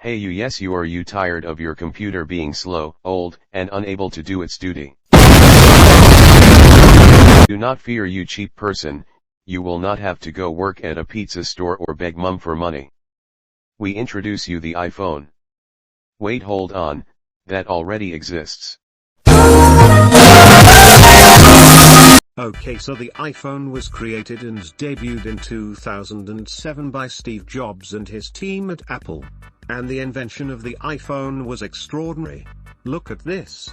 Hey you, yes you, are you tired of your computer being slow, old, and unable to do its duty? Do not fear, you cheap person, you will not have to go work at a pizza store or beg mum for money. We introduce you the iPhone. Wait, hold on, that already exists. Okay, so the iPhone was created and debuted in 2007 by Steve Jobs and his team at Apple. And the invention of the iPhone was extraordinary. Look at this.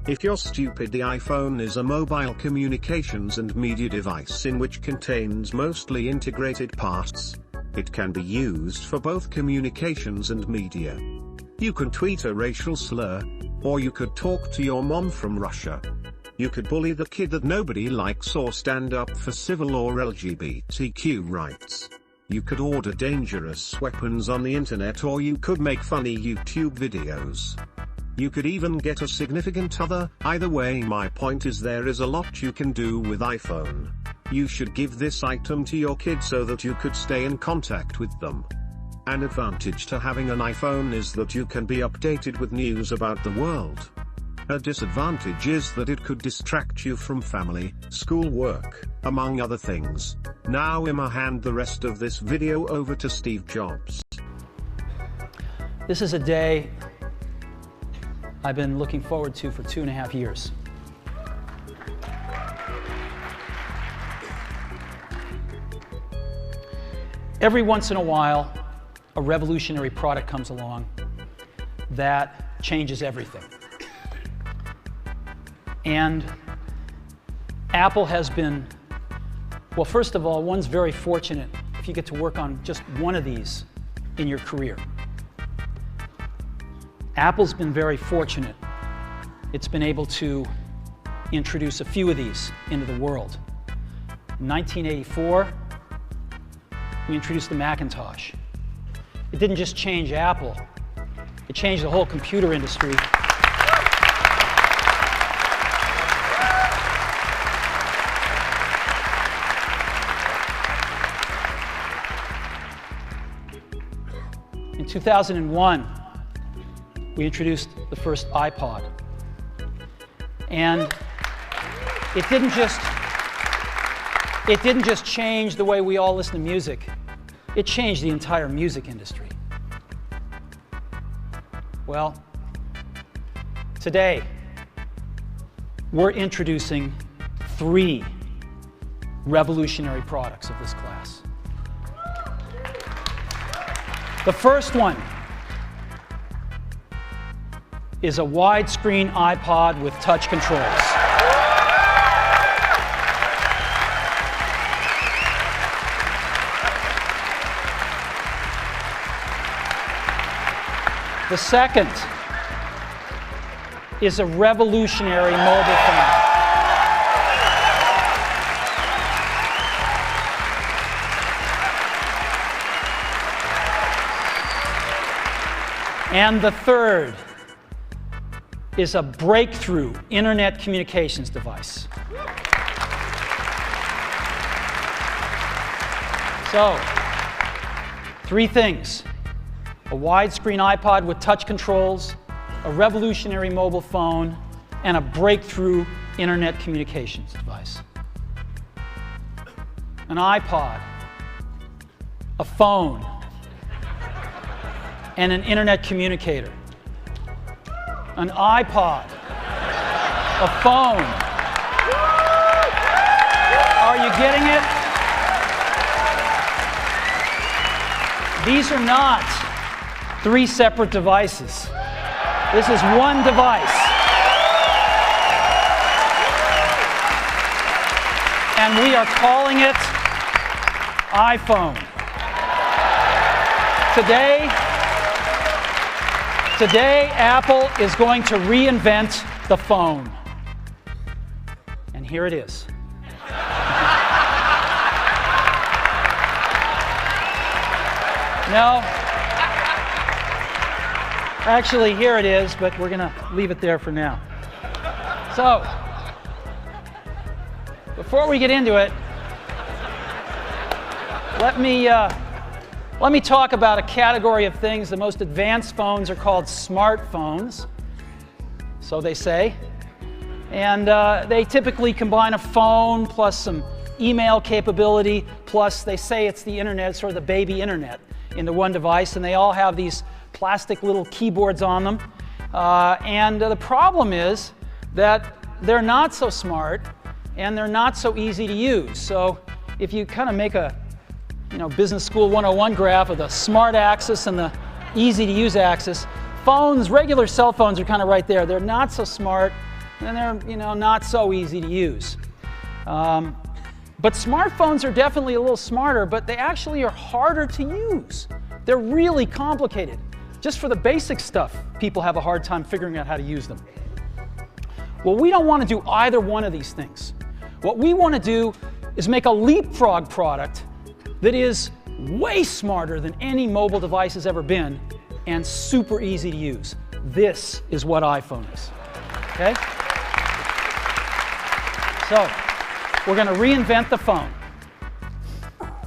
If you're stupid, the iPhone is a mobile communications and media device in which contains mostly integrated parts. It can be used for both communications and media. You can tweet a racial slur, or you could talk to your mom from Russia. You could bully the kid that nobody likes or stand up for civil or LGBTQ rights. You could order dangerous weapons on the internet, or you could make funny YouTube videos. You could even get a significant other. Either way, my point is there is a lot you can do with iPhone. You should give this item to your kid so that you could stay in contact with them. An advantage to having an iPhone is that you can be updated with news about the world. A disadvantage is that it could distract you from family, school work, among other things. Now I'ma hand the rest of this video over to Steve Jobs. This is a day I've been looking forward to for 2.5 years. Every once in a while, a revolutionary product comes along that changes everything. And Apple has been, well, first of all, one's very fortunate if you get to work on just one of these in your career. Apple's been very fortunate. It's been able to introduce a few of these into the world. In 1984, we introduced the Macintosh. It didn't just change Apple, it changed the whole computer industry. In 2001, we introduced the first iPod. And it didn't just change the way we all listen to music. It changed the entire music industry. Well, today, we're introducing 3 revolutionary products of this class. The first one is a widescreen iPod with touch controls. The second is a revolutionary mobile phone. And the third is a breakthrough internet communications device. So, 3 things: a widescreen iPod with touch controls, a revolutionary mobile phone, and a breakthrough internet communications device. An iPod, a phone, and an internet communicator. An iPod, a phone. Are you getting it? These are not 3 separate devices. This is one device. And we are calling it iPhone. Today, Apple is going to reinvent the phone. And here it is. No. Actually, here it is, but we're going to leave it there for now. So, before we get into it, let me talk about a category of things. The most advanced phones are called smartphones, so they say. And they typically combine a phone plus some email capability, plus they say it's the internet, sort of the baby internet, into one device, and they all have these plastic little keyboards on them. The problem is that they're not so smart and they're not so easy to use. So if you kind of make a Business School 101 graph of the smart axis and the easy to use axis, phones, regular cell phones are kind of right there. They're not so smart and they're not so easy to use. But smartphones are definitely a little smarter, but they actually are harder to use. They're really complicated. Just for the basic stuff, people have a hard time figuring out how to use them. Well, we don't want to do either one of these things. What we want to do is make a leapfrog product that is way smarter than any mobile device has ever been and super easy to use. This is what iPhone is. Okay? So, we're going to reinvent the phone.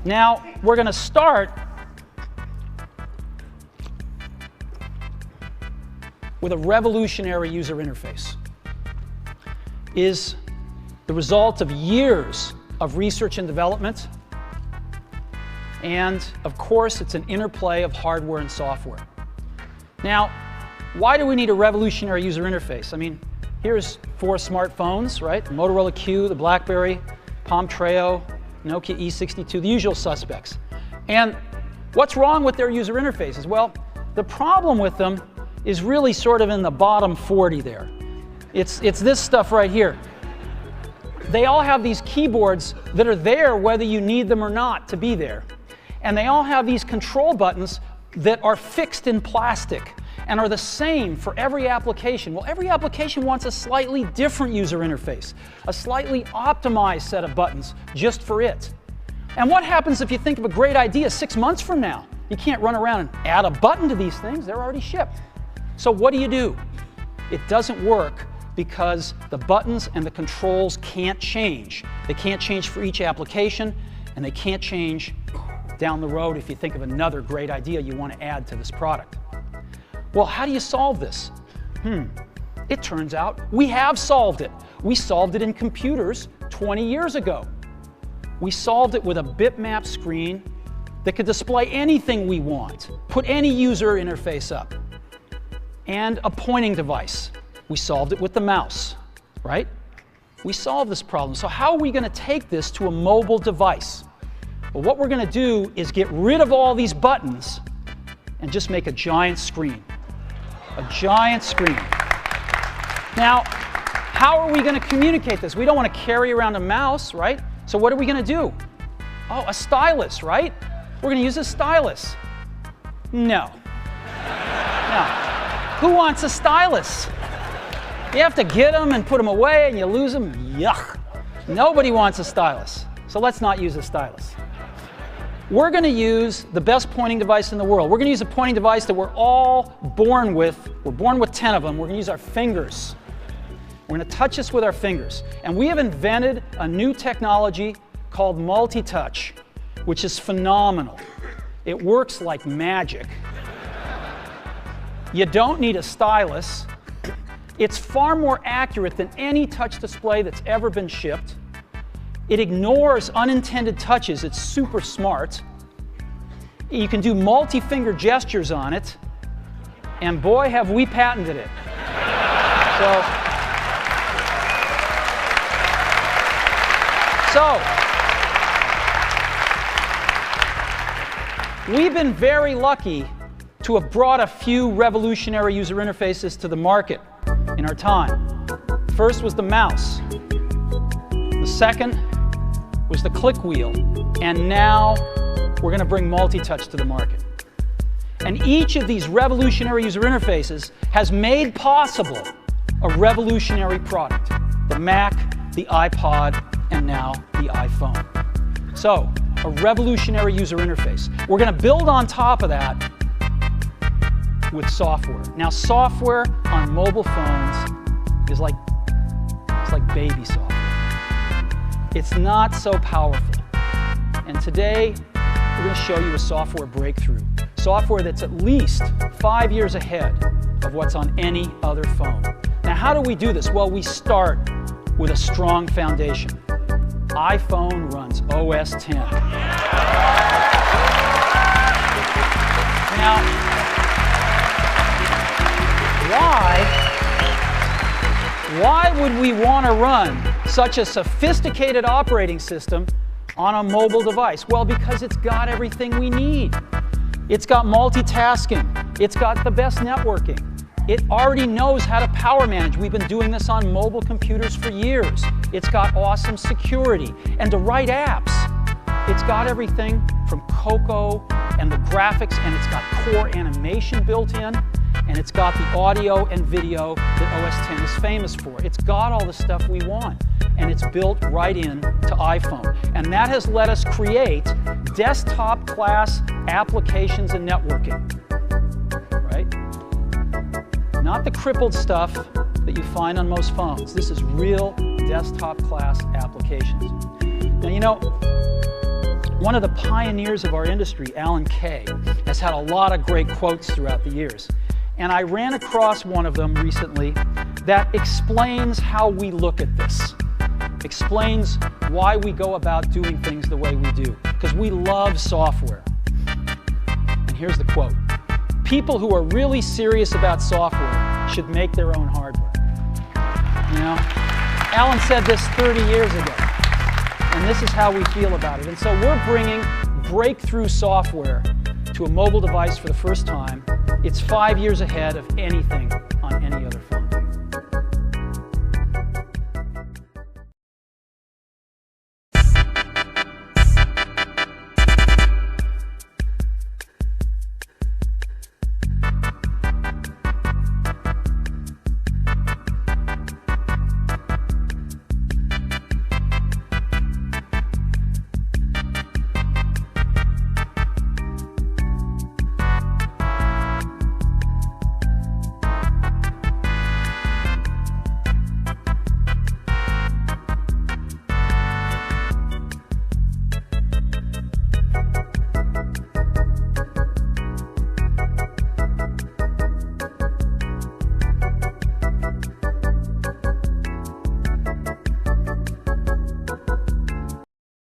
Now, we're going to start with a revolutionary user interface. Is the result of years of research and development, and of course it's an interplay of hardware and software. Now, why do we need a revolutionary user interface? I mean, here's 4 smartphones, right? The Motorola Q, the BlackBerry, Palm Treo, Nokia E62, the usual suspects. And what's wrong with their user interfaces? Well, the problem with them is really sort of in the bottom 40 there. It's this stuff right here. They all have these keyboards that are there whether you need them or not to be there. And they all have these control buttons that are fixed in plastic and are the same for every application. Well, every application wants a slightly different user interface, a slightly optimized set of buttons just for it. And what happens if you think of a great idea 6 months from now? You can't run around and add a button to these things, they're already shipped. So what do? It doesn't work because the buttons and the controls can't change. They can't change for each application, and they can't change down the road if you think of another great idea you want to add to this product. Well, how do you solve this? It turns out we have solved it. We solved it in computers 20 years ago. We solved it with a bitmap screen that could display anything we want, put any user interface up, and a pointing device. We solved it with the mouse, right? We solved this problem. So how are we going to take this to a mobile device? Well, what we're going to do is get rid of all these buttons and just make a giant screen. A giant screen. Now, how are we going to communicate this? We don't want to carry around a mouse, right? So what are we going to do? Oh, a stylus, right? We're going to use a stylus. No. No. Who wants a stylus? You have to get them and put them away and you lose them. Yuck. Nobody wants a stylus. So let's not use a stylus. We're going to use the best pointing device in the world. We're going to use a pointing device that we're all born with. We're born with 10 of them. We're going to use our fingers. We're going to touch this with our fingers. And we have invented a new technology called multi-touch, which is phenomenal. It works like magic. You don't need a stylus. It's far more accurate than any touch display that's ever been shipped. It ignores unintended touches. It's super smart. You can do multi-finger gestures on it. And boy, have we patented it. So, we've been very lucky to have brought a few revolutionary user interfaces to the market in our time. First was the mouse. The second was the click wheel. And now we're going to bring multi-touch to the market. And each of these revolutionary user interfaces has made possible a revolutionary product. The Mac, the iPod, and now the iPhone. So, a revolutionary user interface. We're going to build on top of that with software. Now, software on mobile phones is like baby software. It's not so powerful. And today, we're going to show you a software breakthrough. Software that's at least 5 years ahead of what's on any other phone. Now, how do we do this? Well, we start with a strong foundation. iPhone runs OS X. Now, why would we want to run such a sophisticated operating system on a mobile device? Well, because it's got everything we need. It's got multitasking. It's got the best networking. It already knows how to power manage. We've been doing this on mobile computers for years. It's got awesome security and to write apps. It's got everything from Cocoa and the graphics, and it's got core animation built in, and it's got the audio and video that OS X is famous for. It's got all the stuff we want, and it's built right in to iPhone. And that has let us create desktop-class applications and networking, right? Not the crippled stuff that you find on most phones. This is real desktop-class applications. Now, you know, one of the pioneers of our industry, Alan Kay, has had a lot of great quotes throughout the years. And I ran across one of them recently that explains how we look at this, explains why we go about doing things the way we do, because we love software. And here's the quote. People who are really serious about software should make their own hardware. You know, Alan said this 30 years ago, and this is how we feel about it. And so we're bringing breakthrough software to a mobile device for the first time. It's 5 years ahead of anything on any other